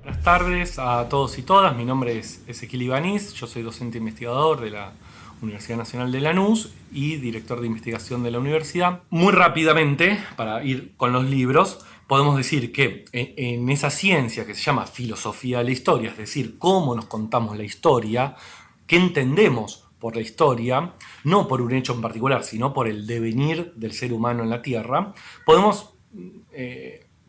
Buenas tardes a todos y todas. Mi nombre es Ezequiel Ibáñez. Yo soy docente investigador de la Universidad Nacional de Lanús y director de investigación de la universidad. Muy rápidamente, para ir con los libros, podemos decir que en esa ciencia que se llama filosofía de la historia, es decir, cómo nos contamos la historia, qué entendemos por la historia, no por un hecho en particular, sino por el devenir del ser humano en la Tierra, podemos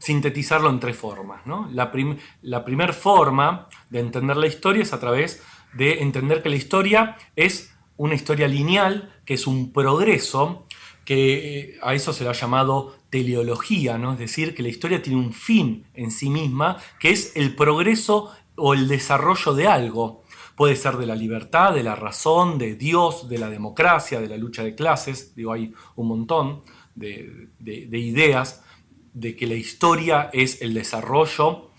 sintetizarlo en tres formas, ¿no? La primera forma de entender la historia es a través de entender que la historia es una historia lineal, que es un progreso, que a eso se le ha llamado teleología, ¿no? Es decir, que la historia tiene un fin en sí misma, que es el progreso o el desarrollo de algo. Puede ser de la libertad, de la razón, de Dios, de la democracia, de la lucha de clases. Digo, hay un montón de ideas de que la historia es el desarrollo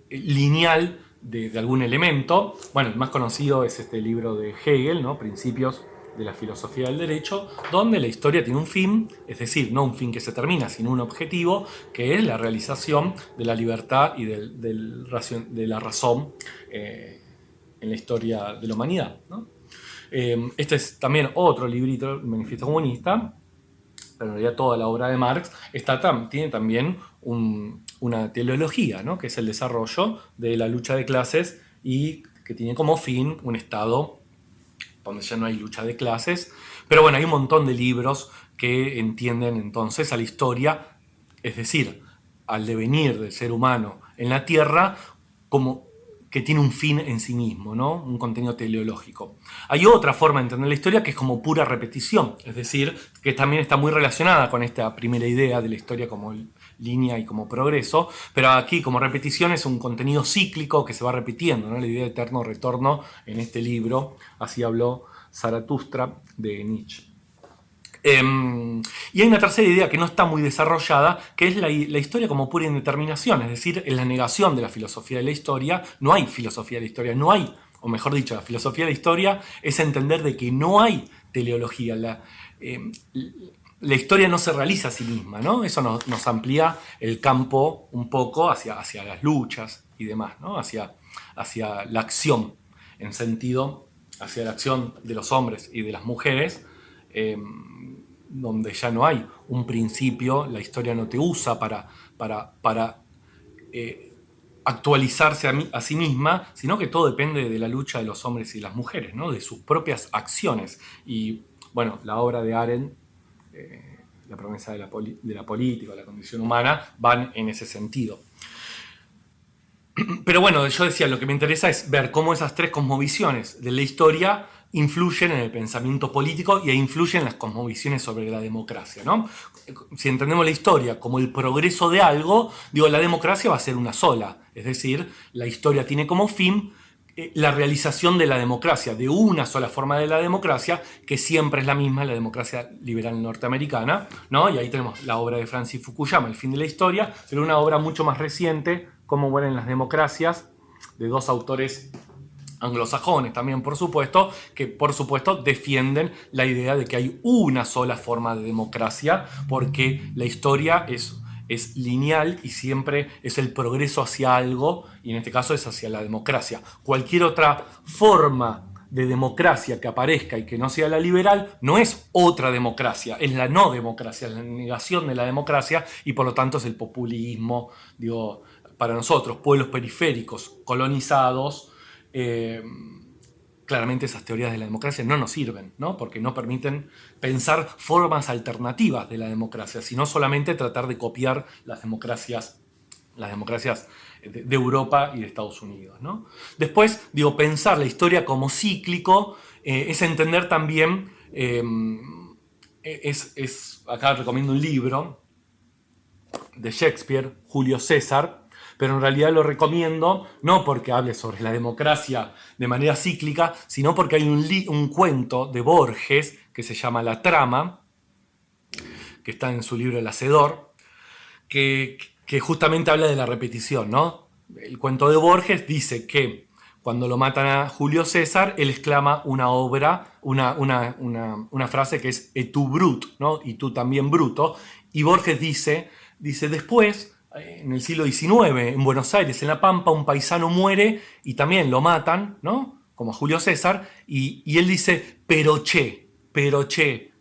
lineal de algún elemento. Bueno, el más conocido es este libro de Hegel, ¿no? Principios de la filosofía del derecho, donde la historia tiene un fin, es decir, no un fin que se termina, sino un objetivo, que es la realización de la libertad y de la razón en la historia de la humanidad, ¿no? Este es también otro librito, el Manifiesto Comunista, pero en realidad toda la obra de Marx tiene también una teleología, ¿no? Que es el desarrollo de la lucha de clases y que tiene como fin un Estado donde ya no hay lucha de clases. Pero bueno, hay un montón de libros que entienden entonces a la historia, es decir, al devenir del ser humano en la Tierra, como que tiene un fin en sí mismo, ¿no? Un contenido teleológico. Hay otra forma de entender la historia que es como pura repetición, es decir, que también está muy relacionada con esta primera idea de la historia como línea y como progreso, pero aquí como repetición es un contenido cíclico que se va repitiendo, ¿no? La idea de eterno retorno en este libro, así habló Zaratustra de Nietzsche. Y hay una tercera idea que no está muy desarrollada, que es la historia como pura indeterminación, es decir, en la negación de la filosofía de la historia. No hay filosofía de la historia, no hay, o mejor dicho, la filosofía de la historia es entender de que no hay teleología. La historia no se realiza a sí misma, ¿no? Eso nos amplía el campo un poco hacia las luchas y demás, ¿no? Hacia la acción, en sentido, hacia la acción de los hombres y de las mujeres, donde ya no hay un principio, la historia no te usa para actualizarse a sí misma, sino que todo depende de la lucha de los hombres y las mujeres, ¿no? De sus propias acciones. Y bueno, la obra de Arendt, la promesa de la política, la condición humana, van en ese sentido. Pero bueno, yo decía, lo que me interesa es ver cómo esas tres cosmovisiones de la historia influyen en el pensamiento político y influyen en las cosmovisiones sobre la democracia, ¿no? Si entendemos la historia como el progreso de algo, digo, la democracia va a ser una sola. Es decir, la historia tiene como fin la realización de la democracia, de una sola forma de la democracia, que siempre es la misma, la democracia liberal norteamericana, ¿no? Y ahí tenemos la obra de Francis Fukuyama, El fin de la historia, pero una obra mucho más reciente, Cómo mueren las democracias, de dos autores anglosajones también, por supuesto, que por supuesto defienden la idea de que hay una sola forma de democracia, porque la historia es lineal y siempre es el progreso hacia algo, y en este caso es hacia la democracia. Cualquier otra forma de democracia que aparezca y que no sea la liberal no es otra democracia, es la no democracia, es la negación de la democracia, y por lo tanto es el populismo. Digo, para nosotros, pueblos periféricos colonizados, eh, claramente esas teorías de la democracia no nos sirven, ¿no? Porque no permiten pensar formas alternativas de la democracia, sino solamente tratar de copiar las democracias de Europa y de Estados Unidos, ¿no? Después, digo, pensar la historia como cíclico es entender también, acá recomiendo un libro de Shakespeare, Julio César, pero en realidad lo recomiendo no porque hable sobre la democracia de manera cíclica, sino porque hay un cuento de Borges que se llama La Trama, que está en su libro El Hacedor, que justamente habla de la repetición, ¿no? El cuento de Borges dice que cuando lo matan a Julio César, él exclama una frase que es et tu brut, ¿no? Y tú también bruto. Y Borges dice después, en el siglo XIX, en Buenos Aires, en La Pampa, un paisano muere y también lo matan, ¿no? Como a Julio César, y él dice, pero che,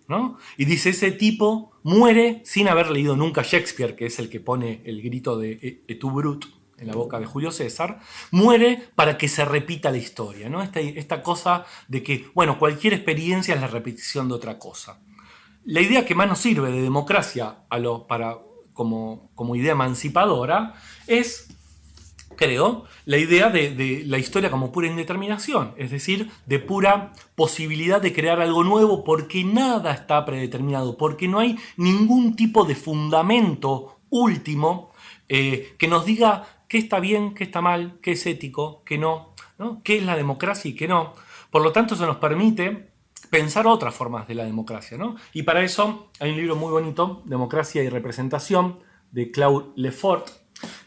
¿no? Y dice, ese tipo muere sin haber leído nunca Shakespeare, que es el que pone el grito de Et tu brut en la boca de Julio César, muere para que se repita la historia, ¿no? Esta cosa de que, bueno, cualquier experiencia es la repetición de otra cosa. La idea que más nos sirve de democracia como idea emancipadora es, creo, la idea de la historia como pura indeterminación, es decir, de pura posibilidad de crear algo nuevo porque nada está predeterminado, porque no hay ningún tipo de fundamento último que nos diga qué está bien, qué está mal, qué es ético, qué no, ¿no? Qué es la democracia y qué no. Por lo tanto, eso nos permite pensar otras formas de la democracia, ¿no? Y para eso hay un libro muy bonito, Democracia y Representación, de Claude Lefort,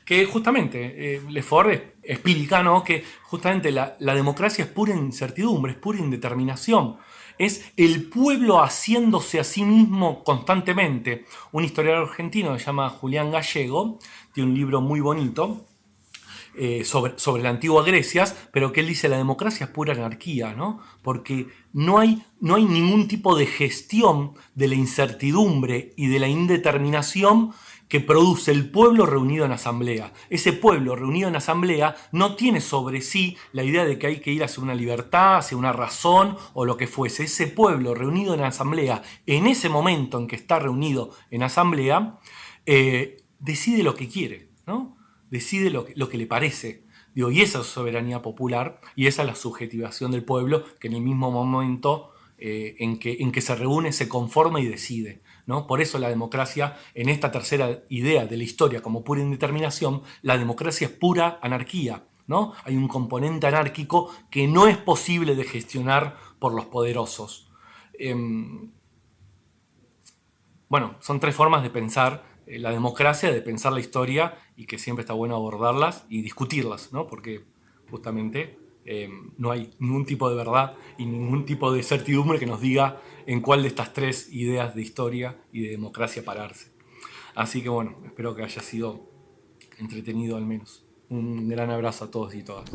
que justamente Lefort explica, ¿no?, que justamente la democracia es pura incertidumbre, es pura indeterminación. Es el pueblo haciéndose a sí mismo constantemente. Un historiador argentino que se llama Julián Gallego tiene un libro muy bonito sobre la antigua Grecia, pero que él dice la democracia es pura anarquía, ¿no? Porque no hay ningún tipo de gestión de la incertidumbre y de la indeterminación que produce el pueblo reunido en asamblea. Ese pueblo reunido en asamblea no tiene sobre sí la idea de que hay que ir hacia una libertad, hacia una razón o lo que fuese. Ese pueblo reunido en asamblea, en ese momento en que está reunido en asamblea, decide lo que quiere, ¿no? Decide lo que le parece. Digo, y esa es soberanía popular y esa es la subjetivación del pueblo que en el mismo momento en que se reúne, se conforma y decide, ¿no? Por eso la democracia, en esta tercera idea de la historia como pura indeterminación, la democracia es pura anarquía, ¿no? Hay un componente anárquico que no es posible de gestionar por los poderosos. Bueno, son tres formas de pensar la democracia, de pensar la historia y que siempre está bueno abordarlas y discutirlas, ¿no? Porque justamente no hay ningún tipo de verdad y ningún tipo de certidumbre que nos diga en cuál de estas tres ideas de historia y de democracia pararse. Así que bueno, espero que haya sido entretenido al menos. Un gran abrazo a todos y todas.